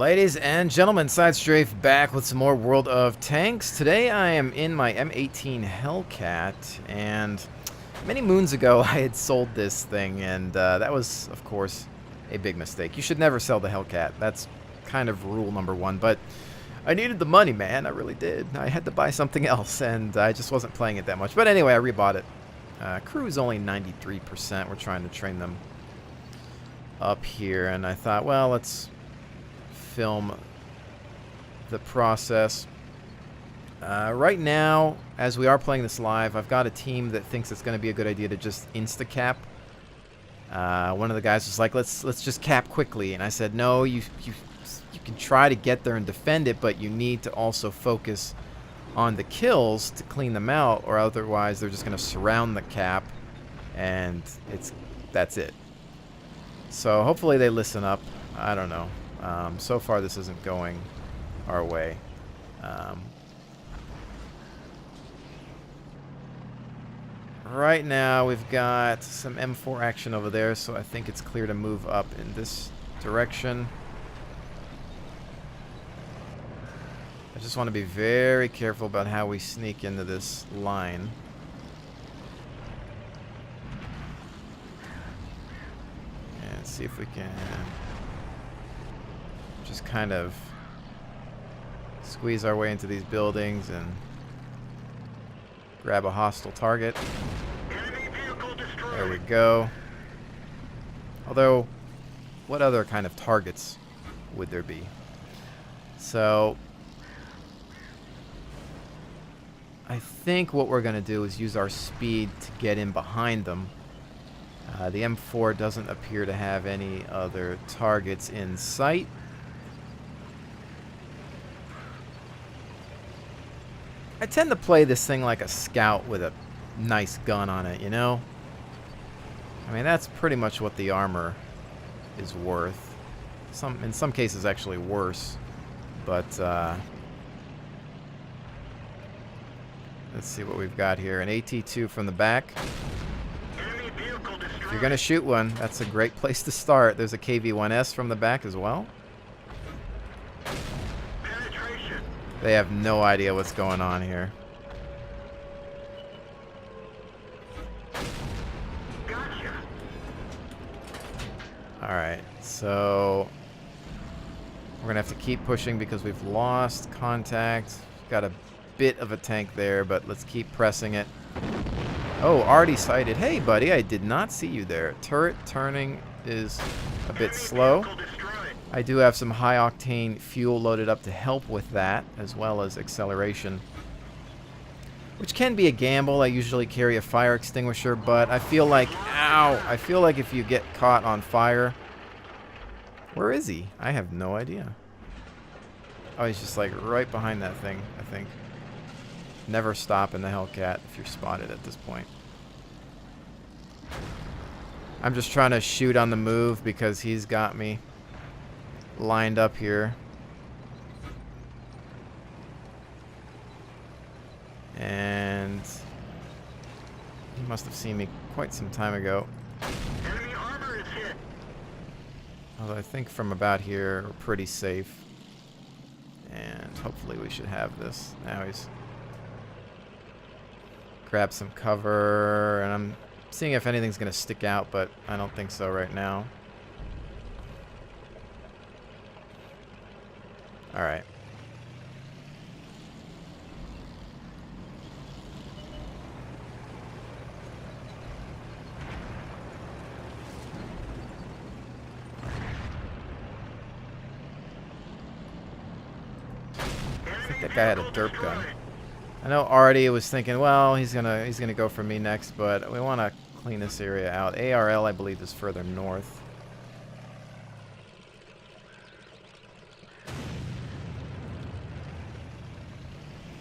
Ladies and gentlemen, Side Strafe back with some more World of Tanks. Today I am in my M18 Hellcat, and many moons ago I had sold this thing, and that was, of course, a big mistake. You should never sell the Hellcat. That's kind of rule number one, but I needed the money, man. I really did. I had to buy something else, and I just wasn't playing it that much. But anyway, I rebought it. Crew is only 93%. We're trying to train them up here, and I thought, well, let's film the process. Right now, as we are playing this live, I've got a team that thinks it's going to be a good idea to just insta-cap. One of the guys was like, let's just cap quickly, and I said, no, you can try to get there and defend it, but you need to also focus on the kills to clean them out, or otherwise they're just going to surround the cap, and that's it. So hopefully they listen up. I don't know. So far this isn't going our way. Right now we've got some M4 action over there, so I think it's clear to move up in this direction. I just want to be very careful about how we sneak into this line. And see if we can just kind of squeeze our way into these buildings and grab a hostile target. There we go. Although, what other kind of targets would there be? So, I think what we're going to do is use our speed to get in behind them. The M4 doesn't appear to have any other targets in sight. I tend to play this thing like a scout with a nice gun on it, you know? I mean, that's pretty much what the armor is worth. In some cases, actually worse. But, let's see what we've got here. An AT-2 from the back. If you're going to shoot one, that's a great place to start. There's a KV-1S from the back as well. They have no idea what's going on here. Gotcha. Alright, so we're going to have to keep pushing because we've lost contact. Got a bit of a tank there, but let's keep pressing it. Oh, already sighted. Hey, buddy, I did not see you there. Turret turning is a bit slow. I do have some high-octane fuel loaded up to help with that, as well as acceleration, which can be a gamble. I usually carry a fire extinguisher, but I feel like, ow, I feel like if you get caught on fire... Where is he? I have no idea. Oh, he's just like right behind that thing, I think. Never stop in the Hellcat if you're spotted at this point. I'm just trying to shoot on the move because he's got me lined up here. And he must have seen me quite some time ago. Enemy armor is hit. Although I think from about here we're pretty safe. And hopefully we should have this. Now he's grabbed some cover, and I'm seeing if anything's gonna stick out, but I don't think so right now. Alright. I think that guy had a derp gun. I know already was thinking, well, he's gonna go for me next, but we want to clean this area out. ARL, I believe, is further north.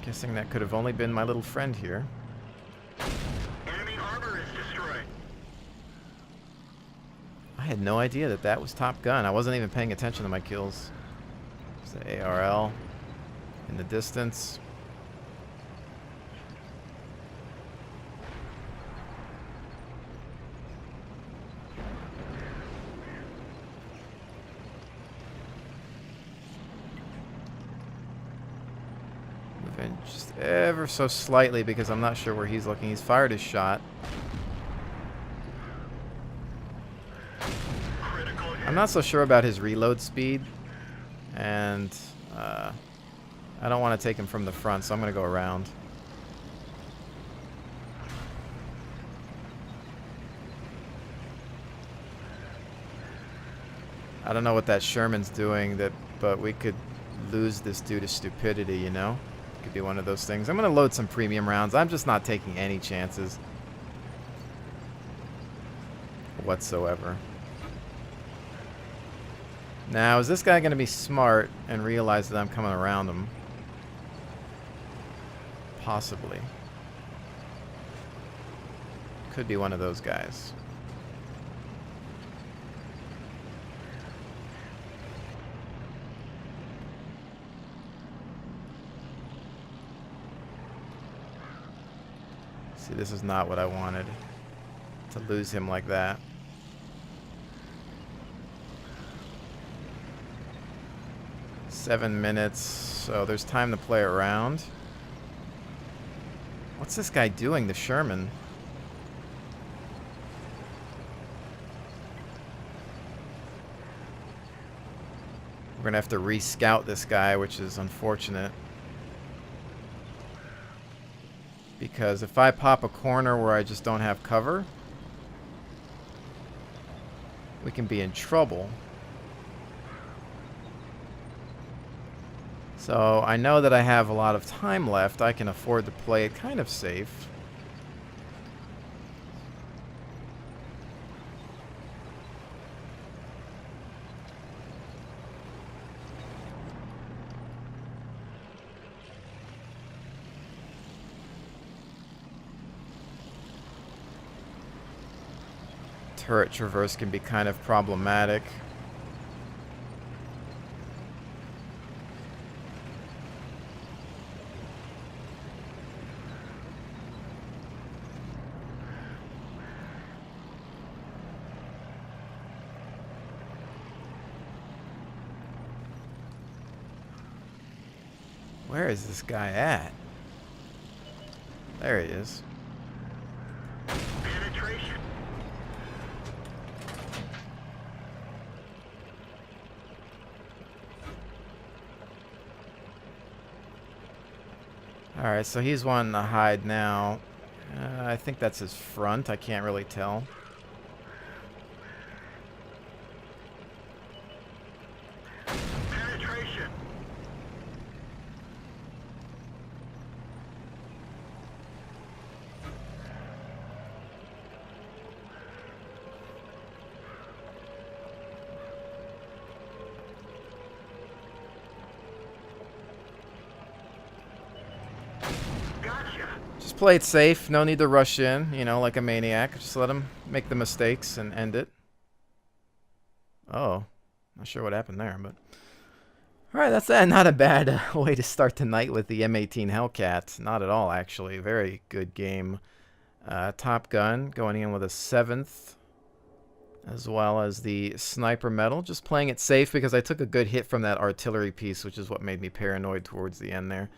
Guessing that could have only been my little friend here. Enemy armor is destroyed. I had no idea that that was Top Gun. I wasn't even paying attention to my kills. There's the ARL in the distance. ever so slightly because I'm not sure where he's looking. He's fired his shot. I'm not so sure about his reload speed, and I don't want to take him from the front, so I'm going to go around. I don't know what that Sherman's doing, but we could lose this due to stupidity, you know? Could be one of those things. I'm going to load some premium rounds. I'm just not taking any chances whatsoever. Now, is this guy going to be smart and realize that I'm coming around him? Possibly. Could be one of those guys. See, this is not what I wanted. To lose him like that. $7 minutes, so there's time to play around. What's this guy doing, the Sherman? We're gonna have to re-scout this guy, which is unfortunate. Because if I pop a corner where I just don't have cover, we can be in trouble. So I know that I have a lot of time left. I can afford to play it kind of safe. Turret traverse can be kind of problematic. Where is this guy at? There he is. Penetration. Alright, so he's wanting to hide now. I think that's his front. I can't really tell. Penetration. Just play it safe. No need to rush in, you know, like a maniac. Just let him make the mistakes and end it. Oh, not sure what happened there, but... Alright, that's not a bad way to start the night with the M18 Hellcat. Not at all, actually. Very good game. Top Gun going in with a 7th. As well as the Sniper Medal. Just playing it safe because I took a good hit from that artillery piece, which is what made me paranoid towards the end there.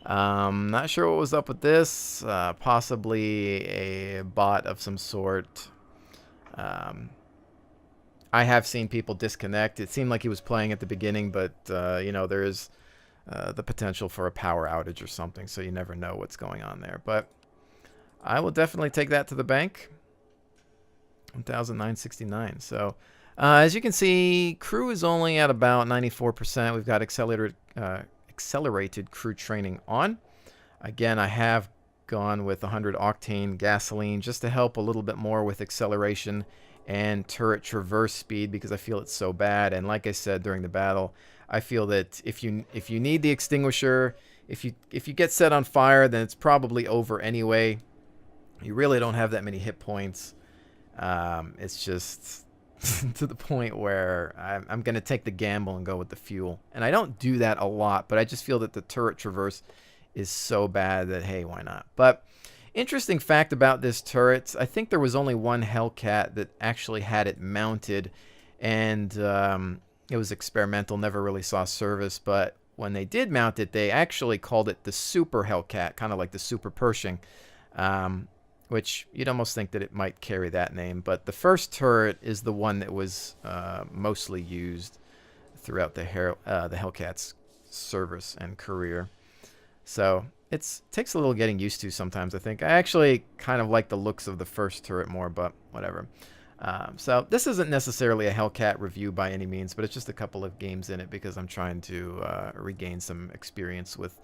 Not sure what was up with this. Possibly a bot of some sort. I have seen people disconnect. It seemed like he was playing at the beginning, but, you know, there is the potential for a power outage or something, so you never know what's going on there. But I will definitely take that to the bank. 1,969. So, as you can see, crew is only at about 94%. We've got accelerated crew training on. Again, I have gone with 100 octane gasoline just to help a little bit more with acceleration and turret traverse speed because I feel it's so bad. And like I said during the battle, I feel that if you need the extinguisher, if you get set on fire, then it's probably over anyway. You really don't have that many hit points. It's just to the point where I'm going to take the gamble and go with the fuel. And I don't do that a lot, but I just feel that the turret traverse is so bad that, hey, why not? But interesting fact about this turret, I think there was only one Hellcat that actually had it mounted, and it was experimental, never really saw service. But when they did mount it, they actually called it the Super Hellcat, kind of like the Super Pershing, which you'd almost think that it might carry that name. But the first turret is the one that was mostly used throughout the Hellcat's service and career. So it takes a little getting used to sometimes, I think. I actually kind of like the looks of the first turret more, but whatever. So this isn't necessarily a Hellcat review by any means, but it's just a couple of games in it because I'm trying to regain some experience with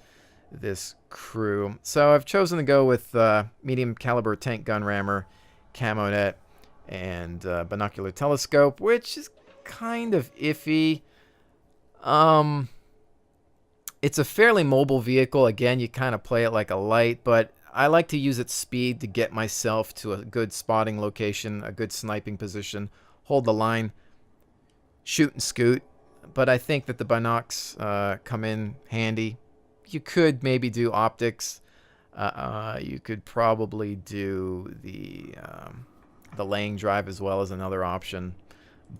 this crew. So I've chosen to go with medium caliber tank gun rammer, camo net, and binocular telescope, which is kind of iffy. It's a fairly mobile vehicle. Again, you kind of play it like a light, but I like to use its speed to get myself to a good spotting location, a good sniping position, hold the line, shoot and scoot. But I think that the binocs come in handy. You could maybe do optics. You could probably do the laying drive as well as another option.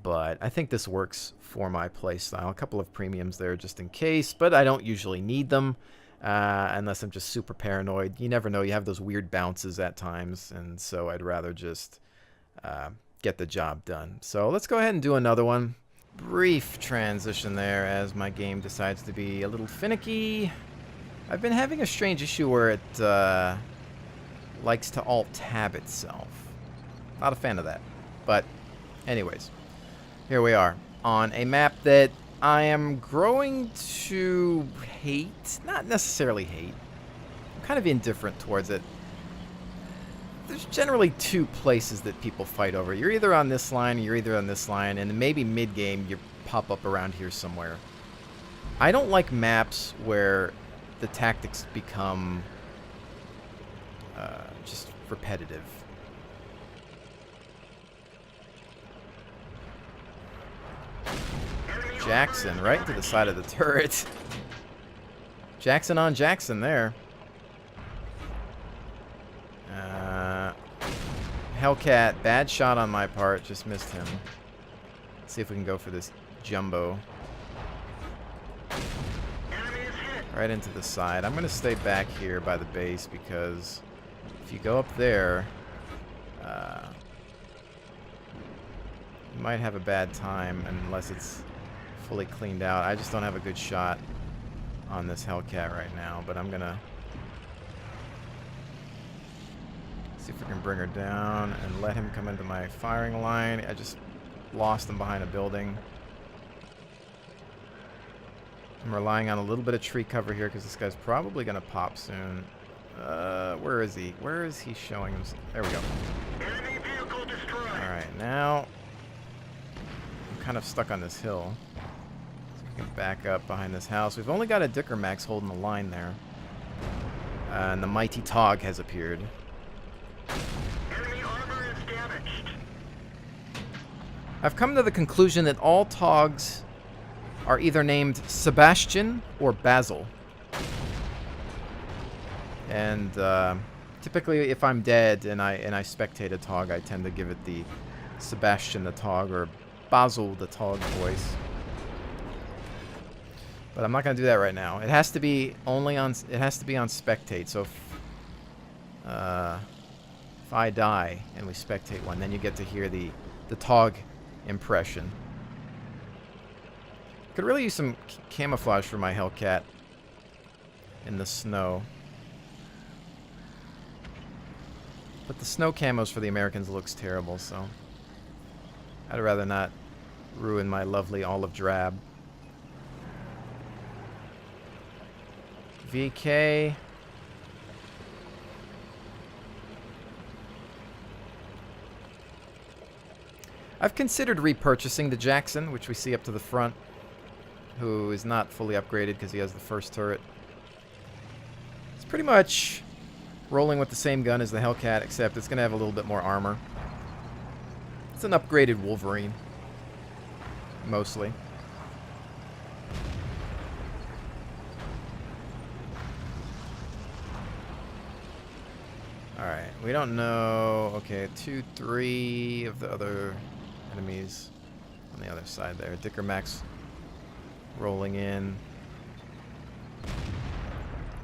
But I think this works for my playstyle. A couple of premiums there just in case, but I don't usually need them. Unless I'm just super paranoid. You never know. You have those weird bounces at times, and so I'd rather just get the job done. So let's go ahead and do another one. Brief transition there as my game decides to be a little finicky. I've been having a strange issue where it likes to alt-tab itself. Not a fan of that. But anyways, here we are on a map that I am growing to hate. Not necessarily hate. I'm kind of indifferent towards it. There's generally two places that people fight over. You're either on this line or you're either on this line, and maybe mid-game you pop up around here somewhere. I don't like maps where the tactics become just repetitive. Jackson right to the side of the turret. Jackson on Jackson there. Hellcat, bad shot on my part, just missed him. Let's see if we can go for this jumbo. Right into the side. I'm going to stay back here by the base because if you go up there, you might have a bad time unless it's fully cleaned out. I just don't have a good shot on this Hellcat right now, but I'm gonna see if we can bring her down and let him come into my firing line. I just lost him behind a building. I'm relying on a little bit of tree cover here because this guy's probably gonna pop soon. Where is he? Where is he showing himself? There we go. Alright, now I'm kind of stuck on this hill. Back up behind this house. We've only got a Dicker Max holding the line there. And the mighty Tog has appeared. Enemy armor is damaged. I've come to the conclusion that all Togs are either named Sebastian or Basil. And typically if I'm dead and I spectate a Tog, I tend to give it the Sebastian the Tog or Basil the Tog voice. But I'm not going to do that right now. It has to be only on. It has to be on spectate. So if I die and we spectate one, then you get to hear the Tog impression. Could really use some camouflage for my Hellcat in the snow. But the snow camos for the Americans looks terrible, so I'd rather not ruin my lovely olive drab. VK. I've considered repurchasing the Jackson, which we see up to the front, who is not fully upgraded because he has the first turret. It's pretty much rolling with the same gun as the Hellcat, except it's going to have a little bit more armor. It's an upgraded Wolverine, mostly. Alright, we don't know. Okay, 2, 3 of the other enemies on the other side there. Dicker Max rolling in.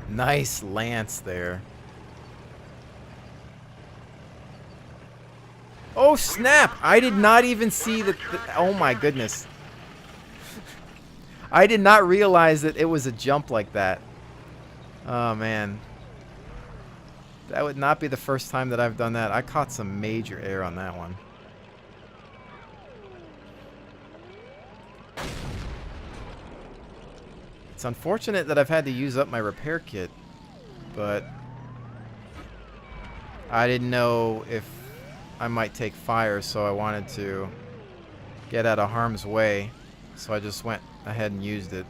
Nice lance there. Oh, snap! I did not even see that. Oh, my goodness. I did not realize that it was a jump like that. Oh, man. That would not be the first time that I've done that. I caught some major air on that one. It's unfortunate that I've had to use up my repair kit, but I didn't know if I might take fire, so I wanted to get out of harm's way, so I just went ahead and used it.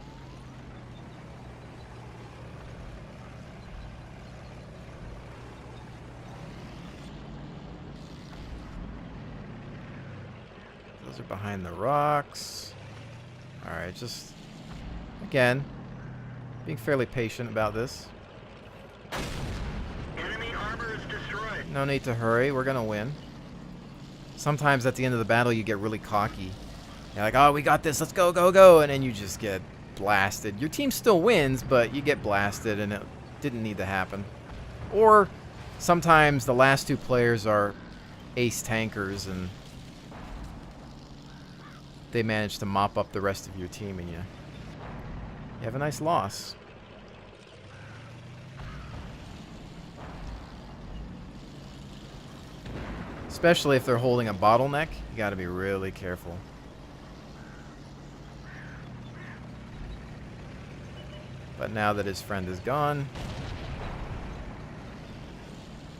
Those are behind the rocks. Alright, just, again, being fairly patient about this. Enemy armor is destroyed. No need to hurry, we're gonna win. Sometimes at the end of the battle you get really cocky. You're like, oh, we got this, let's go, go, go, and then you just get blasted. Your team still wins, but you get blasted, and it didn't need to happen. Or sometimes the last two players are ace tankers, and they manage to mop up the rest of your team, and you have a nice loss. Especially if they're holding a bottleneck, you gotta be really careful. But now that his friend is gone,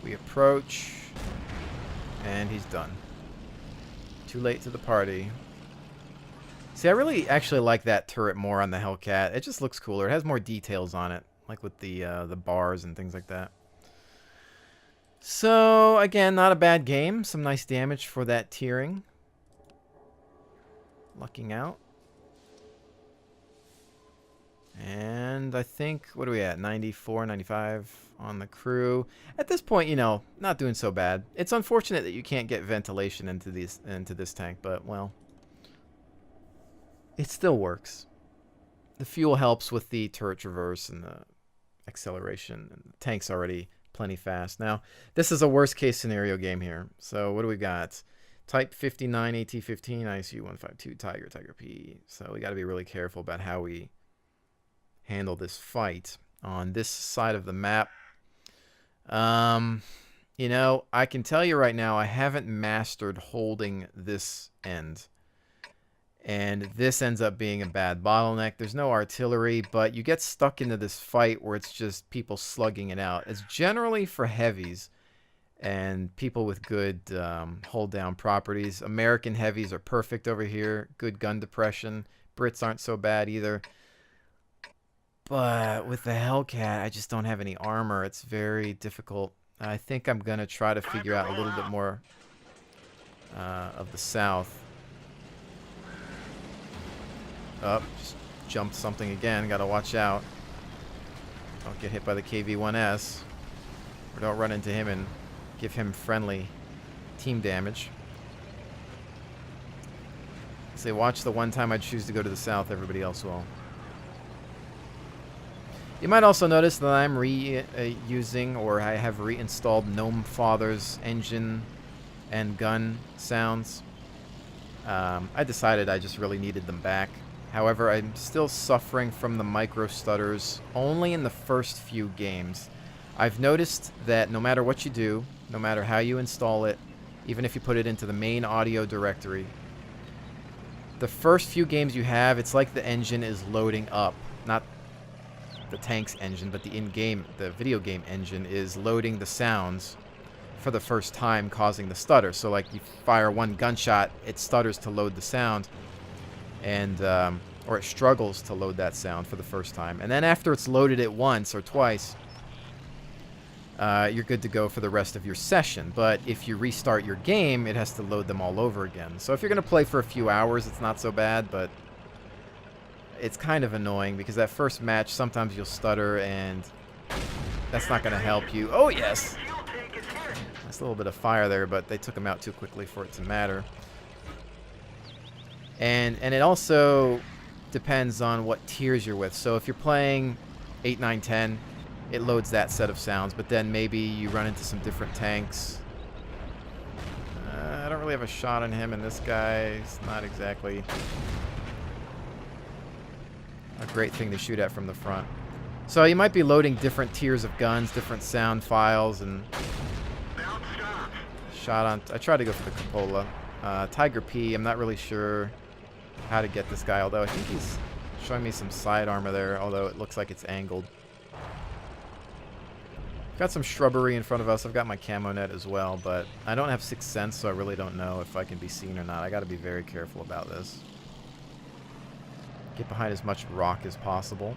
we approach, and he's done. Too late to the party. See, I really actually like that turret more on the Hellcat. It just looks cooler. It has more details on it, like with the bars and things like that. So, again, not a bad game. Some nice damage for that tiering. Lucking out. And I think, what are we at? 94, 95 on the crew. At this point, you know, not doing so bad. It's unfortunate that you can't get ventilation into this tank, but, well, it still works. The fuel helps with the turret traverse and the acceleration. And the tank's already plenty fast. Now, this is a worst case scenario game here. So what do we got? Type 59, AT-15, ISU 152, Tiger, Tiger P. So we got to be really careful about how we handle this fight on this side of the map. You know, I can tell you right now, I haven't mastered holding this end. And this ends up being a bad bottleneck. There's no artillery, but you get stuck into this fight where it's just people slugging it out. It's generally for heavies and people with good hold-down properties. American heavies are perfect over here. Good gun depression. Brits aren't so bad either. But with the Hellcat, I just don't have any armor. It's very difficult. I think I'm going to try to figure out a little bit more of the south. Oh, just jumped something again. Got to watch out. Don't get hit by the KV-1S. Or don't run into him and give him friendly team damage. Say, watch the one time I choose to go to the south, everybody else will. You might also notice that I'm reusing, or I have reinstalled Gnome Father's engine and gun sounds. I decided I just really needed them back. However, I'm still suffering from the micro stutters only in the first few games. I've noticed that no matter what you do, no matter how you install it, even if you put it into the main audio directory, the first few games you have, it's like the engine is loading up. Not the tank's engine, but the in-game, the video game engine is loading the sounds for the first time, causing the stutter. So like you fire one gunshot, it stutters to load the sound. And or it struggles to load that sound for the first time, and then after it's loaded it once or twice, you're good to go for the rest of your session. But if you restart your game, it has to load them all over again. So if you're going to play for a few hours, it's not so bad, but it's kind of annoying because that first match, sometimes you'll stutter, and that's not going to help you. Oh, yes! Nice little bit of fire there, but they took him out too quickly for it to matter. And it also depends on what tiers you're with. So if you're playing 8, 9, 10, it loads that set of sounds. But then maybe you run into some different tanks. I don't really have a shot on him, and this guy's not exactly a great thing to shoot at from the front. So you might be loading different tiers of guns, different sound files, and shot on. I tried to go for the cupola. Tiger P, I'm not really sure how to get this guy, although I think he's showing me some side armor there, although it looks like it's angled. Got some shrubbery in front of us. I've got my camo net as well, but I don't have Sixth Sense, so I really don't know if I can be seen or not. I got to be very careful about this. Get behind as much rock as possible.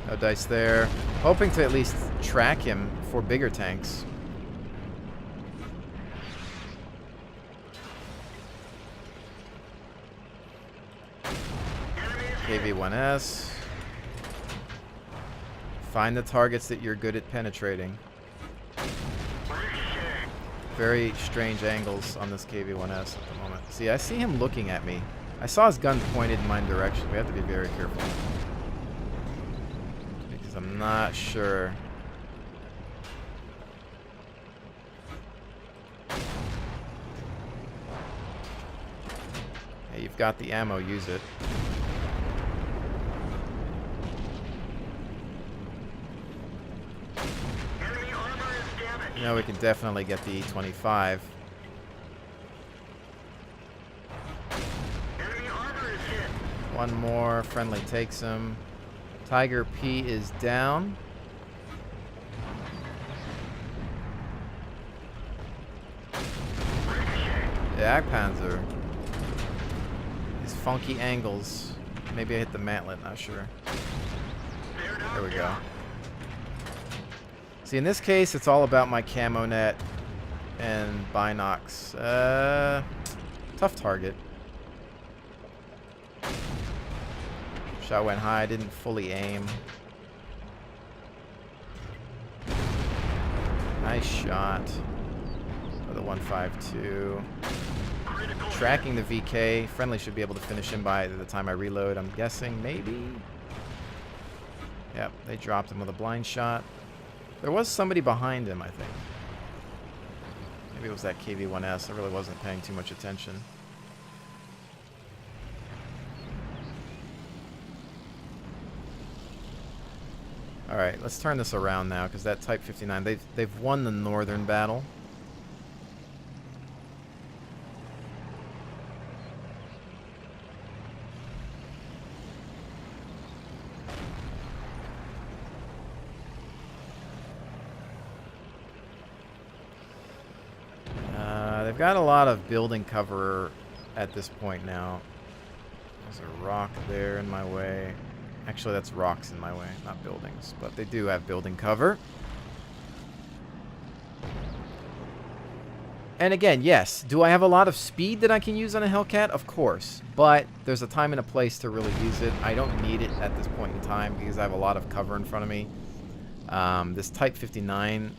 No dice there. Hoping to at least track him for bigger tanks. KV-1S. Find the targets that you're good at penetrating. Very strange angles on this KV-1S at the moment. See, I see him looking at me. I saw his gun pointed in my direction. We have to be very careful. Because I'm not sure. Hey, you've got the ammo, use it. You know, we can definitely get the E25. One more. Friendly takes him. Tiger P is down. Jagdpanzer. These funky angles. Maybe I hit the mantlet, not sure. There we go. See, in this case, it's all about my camo net and binocs. Tough target. Shot went high, didn't fully aim. Nice shot for the 152. Tracking the VK. Friendly should be able to finish him by the time I reload, I'm guessing, maybe? Yep, they dropped him with a blind shot. There was somebody behind him, I think. Maybe it was that KV-1S. I really wasn't paying too much attention. Alright, let's turn this around now, because that Type 59, they've won the northern battle. They've got a lot of building cover at this point now. There's a rock there in my way. Actually, that's rocks in my way, not buildings. But they do have building cover. And again, yes, do I have a lot of speed that I can use on a Hellcat? Of course. But there's a time and a place to really use it. I don't need it at this point in time because I have a lot of cover in front of me. This Type 59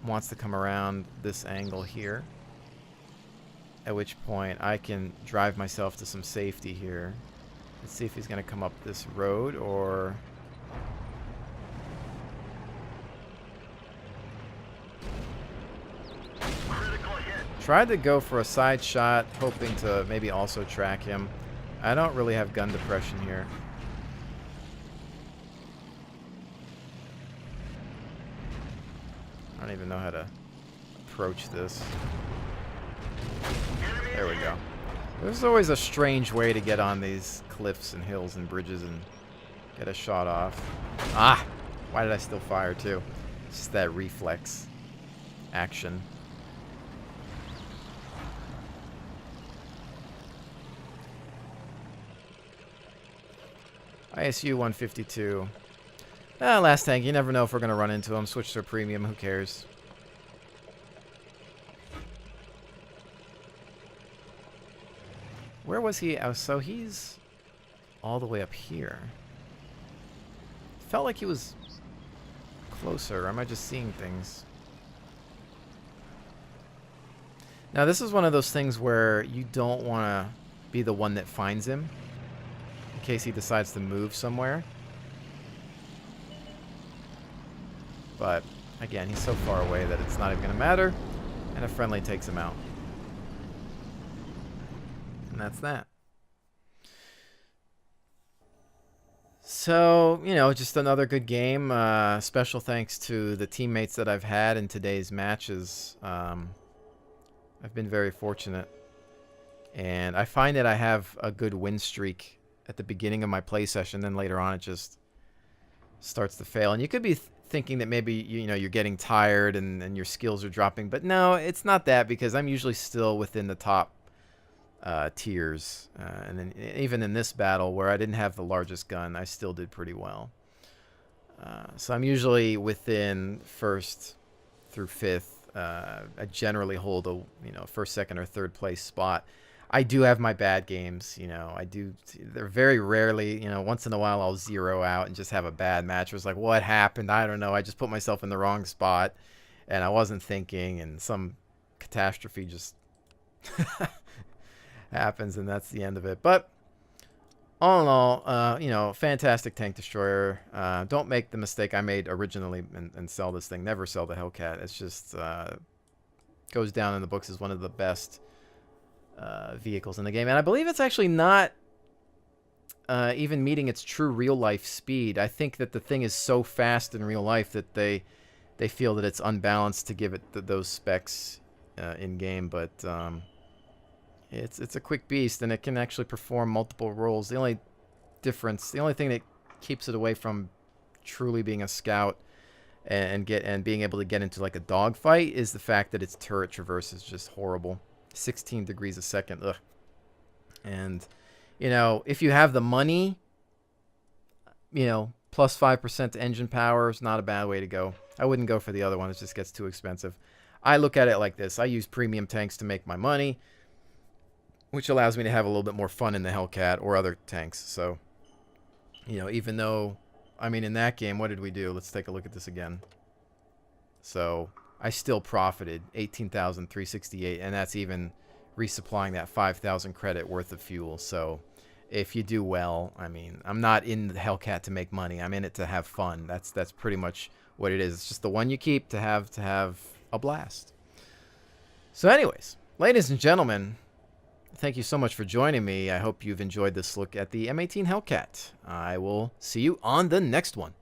wants to come around this angle here. At which point I can drive myself to some safety here. Let's see if he's going to come up this road or... Tried to go for a side shot, hoping to maybe also track him. I don't really have gun depression here. I don't even know how to approach this. There we go. There's always a strange way to get on these cliffs and hills and bridges and get a shot off. Ah! Why did I still fire too? It's just that reflex action. ISU 152. Last tank. You never know if we're going to run into him. Switch to a premium. Who cares? Where was he? Oh, so he's all the way up here. Felt like he was closer? Or am I just seeing things? Now, this is one of those things where you don't want to be the one that finds him in case he decides to move somewhere. But, again, he's so far away that it's not even going to matter. And a friendly takes him out. And that's that. So, you know, just another good game. Special thanks to the teammates that I've had in today's matches. I've been very fortunate. And I find that I have a good win streak at the beginning of my play session. Then later on, it just starts to fail. And you could be thinking that maybe, you know, you're getting tired and your skills are dropping. But no, it's not that, because I'm usually still within the top tiers. And then even in this battle where I didn't have the largest gun, I still did pretty well. So I'm usually within first through fifth. I generally hold a, you know, first, second, or third place spot. I do have my bad games, you know. They're very rarely, you know, once in a while I'll zero out and just have a bad match. It was like, what happened? I don't know. I just put myself in the wrong spot and I wasn't thinking, and some catastrophe just happens, and that's the end of it. But all in all, you know, fantastic tank destroyer. Don't make the mistake I made originally and sell this thing. Never sell the Hellcat. It's just goes down in the books as one of the best vehicles in the game. And I believe it's actually not even meeting its true real-life speed. I think that the thing is so fast in real life that they feel that it's unbalanced to give it those specs in-game. But it's a quick beast, and it can actually perform multiple roles. The only thing that keeps it away from truly being a scout and being able to get into like a dogfight is the fact that its turret traverse is just horrible. 16 degrees a second. Ugh. And, you know, if you have the money, you know, plus 5% engine power is not a bad way to go. I wouldn't go for the other one. It just gets too expensive. I look at it like this. I use premium tanks to make my money, which allows me to have a little bit more fun in the Hellcat or other tanks. So, you know, even though, I mean, in that game, what did we do? Let's take a look at this again. So I still profited 18,368, and that's even resupplying that 5,000 credit worth of fuel. So if you do well, I mean, I'm not in the Hellcat to make money. I'm in it to have fun. That's pretty much what it is. It's just the one you keep to have a blast. So anyways, ladies and gentlemen, thank you so much for joining me. I hope you've enjoyed this look at the M18 Hellcat. I will see you on the next one.